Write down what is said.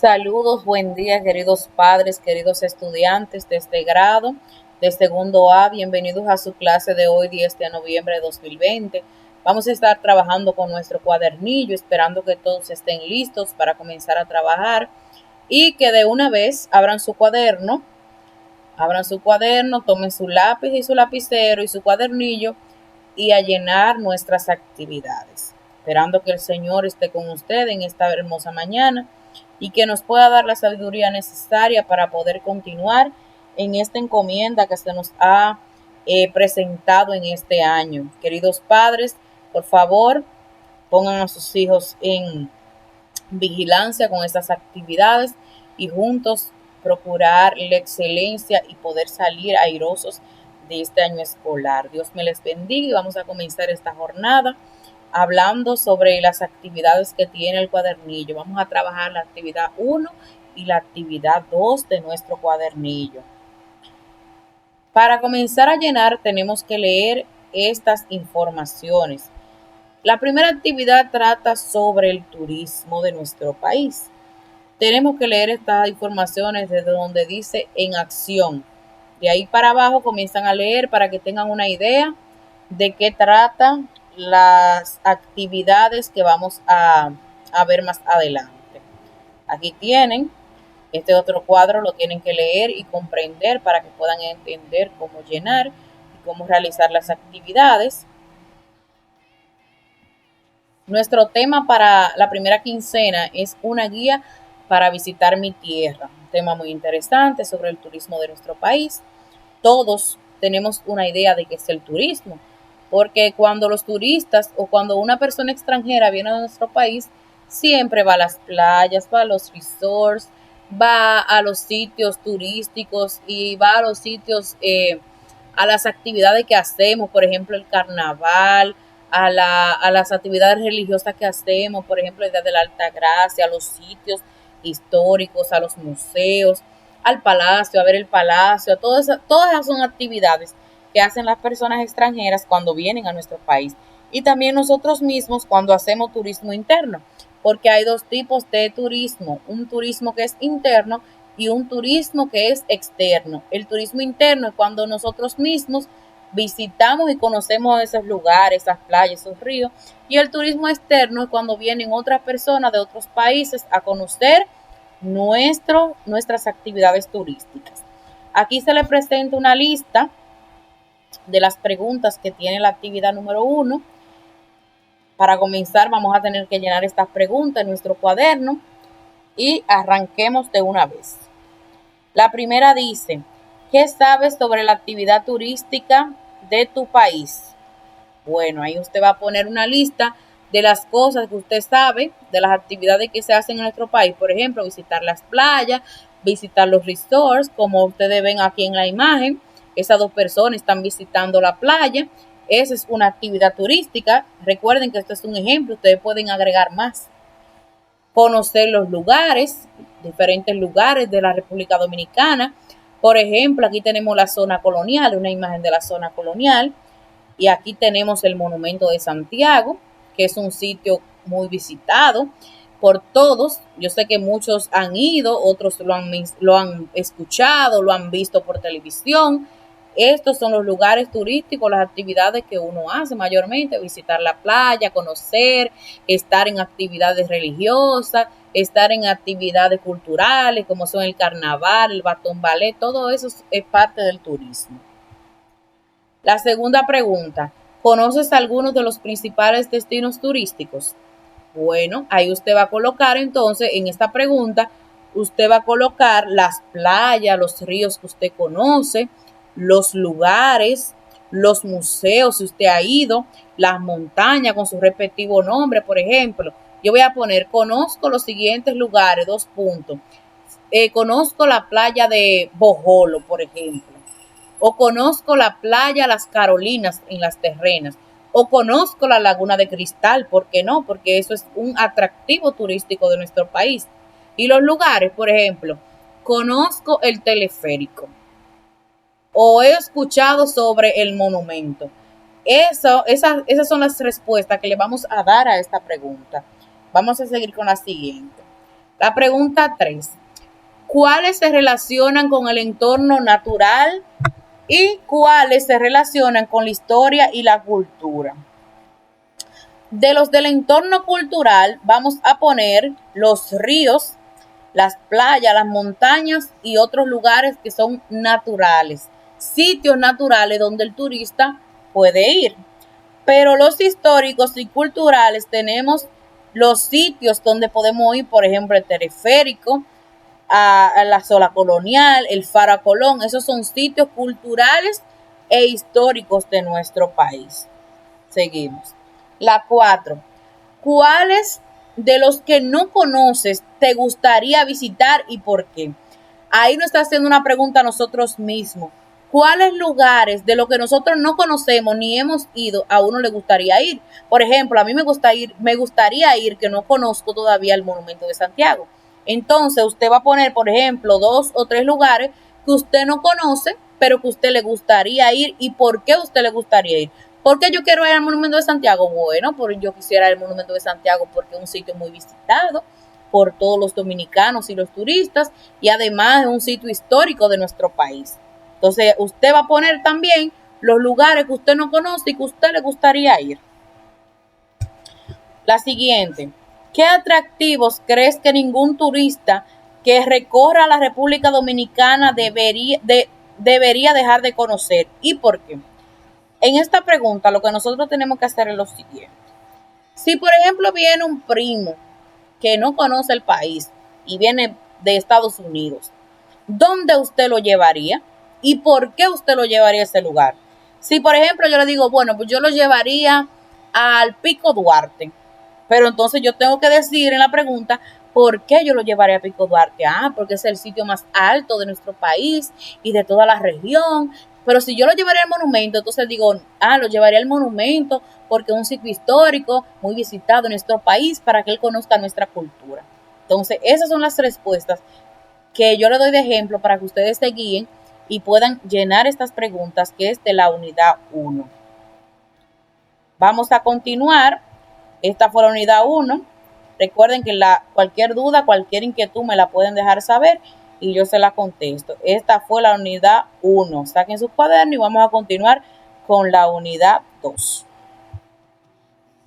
Saludos, buen día, queridos padres, queridos estudiantes de este grado de segundo A. Bienvenidos a su clase de hoy, 10 de noviembre de 2020. Vamos a estar trabajando con nuestro cuadernillo, esperando que todos estén listos para comenzar a trabajar y que de una vez abran su cuaderno, tomen su lápiz y su lapicero y su cuadernillo y a llenar nuestras actividades. Esperando que el Señor esté con usted en esta hermosa mañana y que nos pueda dar la sabiduría necesaria para poder continuar en esta encomienda que se nos ha presentado en este año. Queridos padres, por favor, pongan a sus hijos en vigilancia con estas actividades y juntos procurar la excelencia y poder salir airosos de este año escolar. Dios me les bendiga y vamos a comenzar esta jornada hablando sobre las actividades que tiene el cuadernillo. Vamos a trabajar la actividad 1 y la actividad 2 de nuestro cuadernillo. Para comenzar a llenar tenemos que leer estas informaciones. La primera actividad trata sobre el turismo de nuestro país. Tenemos que leer estas informaciones desde donde dice en acción. De ahí para abajo comienzan a leer para que tengan una idea de qué tratan las actividades que vamos a ver más adelante. Aquí tienen este otro cuadro, lo tienen que leer y comprender para que puedan entender cómo llenar y cómo realizar las actividades. Nuestro tema para la primera quincena es una guía para visitar mi tierra, un tema muy interesante sobre el turismo de nuestro país. Todos tenemos una idea de qué es el turismo, porque cuando los turistas o cuando una persona extranjera viene a nuestro país, siempre va a las playas, va a los resorts, va a los sitios turísticos y va a los sitios, a las actividades que hacemos, por ejemplo, el carnaval, a las actividades religiosas que hacemos, por ejemplo, el Día de la Altagracia, a los sitios históricos, a los museos, al palacio, a ver el palacio, todas esas son actividades que hacen las personas extranjeras cuando vienen a nuestro país. Y también nosotros mismos cuando hacemos turismo interno, porque hay dos tipos de turismo, un turismo que es interno y un turismo que es externo. El turismo interno es cuando nosotros mismos visitamos y conocemos esos lugares, esas playas, esos ríos, y el turismo externo es cuando vienen otras personas de otros países a conocer nuestras actividades turísticas. Aquí se le presenta una lista de las preguntas que tiene la actividad número 1. Para comenzar vamos a tener que llenar estas preguntas en nuestro cuaderno y arranquemos de una vez. La primera dice, ¿qué sabes sobre la actividad turística de tu país? Bueno, ahí usted va a poner una lista de las cosas que usted sabe, de las actividades que se hacen en nuestro país. Por ejemplo, visitar las playas, visitar los resorts, como ustedes ven aquí en la imagen. Esas dos personas están visitando la playa. Esa es una actividad turística. Recuerden que esto es un ejemplo, ustedes pueden agregar más. Conocer los lugares, diferentes lugares de la República Dominicana. Por ejemplo, aquí tenemos la zona colonial, una imagen de la zona colonial. Y aquí tenemos el Monumento de Santiago, que es un sitio muy visitado por todos. Yo sé que muchos han ido, otros lo han escuchado, lo han visto por televisión. Estos son los lugares turísticos, las actividades que uno hace mayormente, visitar la playa, conocer, estar en actividades religiosas, estar en actividades culturales como son el carnaval, el batón ballet, todo eso es parte del turismo. La segunda pregunta, ¿conoces algunos de los principales destinos turísticos? Bueno, ahí usted va a colocar entonces en esta pregunta, usted va a colocar las playas, los ríos que usted conoce, los lugares, los museos si usted ha ido, las montañas con su respectivo nombre, por ejemplo. Yo voy a poner, conozco los siguientes lugares, 2 puntos. Conozco la playa de Bojolo, por ejemplo. O conozco la playa Las Carolinas en Las Terrenas. O conozco la Laguna de Cristal, ¿por qué no? Porque eso es un atractivo turístico de nuestro país. Y los lugares, por ejemplo, conozco el teleférico. O he escuchado sobre el monumento. Esas son las respuestas que le vamos a dar a esta pregunta. Vamos a seguir con la siguiente. La pregunta 3. ¿Cuáles se relacionan con el entorno natural y cuáles se relacionan con la historia y la cultura? De los del entorno cultural vamos a poner los ríos, las playas, las montañas y otros lugares que son naturales, sitios naturales donde el turista puede ir. Pero los históricos y culturales tenemos los sitios donde podemos ir, por ejemplo, el teleférico, a la zona colonial, el Faro Colón. Esos son sitios culturales e históricos de nuestro país. Seguimos. La 4. ¿Cuáles de los que no conoces te gustaría visitar y por qué? Ahí nos está haciendo una pregunta a nosotros mismos. ¿Cuáles lugares de los que nosotros no conocemos ni hemos ido a uno le gustaría ir? Por ejemplo, a mí me gustaría ir, que no conozco todavía el Monumento de Santiago. Entonces, usted va a poner, por ejemplo, 2 o 3 lugares que usted no conoce, pero que a usted le gustaría ir y por qué a usted le gustaría ir. ¿Por qué yo quiero ir al Monumento de Santiago? Bueno, porque yo quisiera ir al Monumento de Santiago porque es un sitio muy visitado por todos los dominicanos y los turistas y además es un sitio histórico de nuestro país. Entonces, usted va a poner también los lugares que usted no conoce y que a usted le gustaría ir. La siguiente. ¿Qué atractivos crees que ningún turista que recorra la República Dominicana debería dejar de conocer? ¿Y por qué? En esta pregunta lo que nosotros tenemos que hacer es lo siguiente. Si por ejemplo viene un primo que no conoce el país y viene de Estados Unidos, ¿dónde usted lo llevaría? ¿Y por qué usted lo llevaría a ese lugar? Si por ejemplo yo le digo, bueno, pues yo lo llevaría al Pico Duarte, pero entonces yo tengo que decir en la pregunta, ¿por qué yo lo llevaré a Pico Duarte? Ah, porque es el sitio más alto de nuestro país y de toda la región. Pero si yo lo llevaría al monumento, entonces digo, lo llevaría al monumento porque es un sitio histórico muy visitado en nuestro país para que él conozca nuestra cultura. Entonces, esas son las respuestas que yo le doy de ejemplo para que ustedes se guíen y puedan llenar estas preguntas que es de la unidad 1. Vamos a continuar. Esta fue la unidad 1. Recuerden que cualquier duda, cualquier inquietud me la pueden dejar saber y yo se la contesto. Esta fue la unidad 1. Saquen sus cuadernos y vamos a continuar con la unidad 2.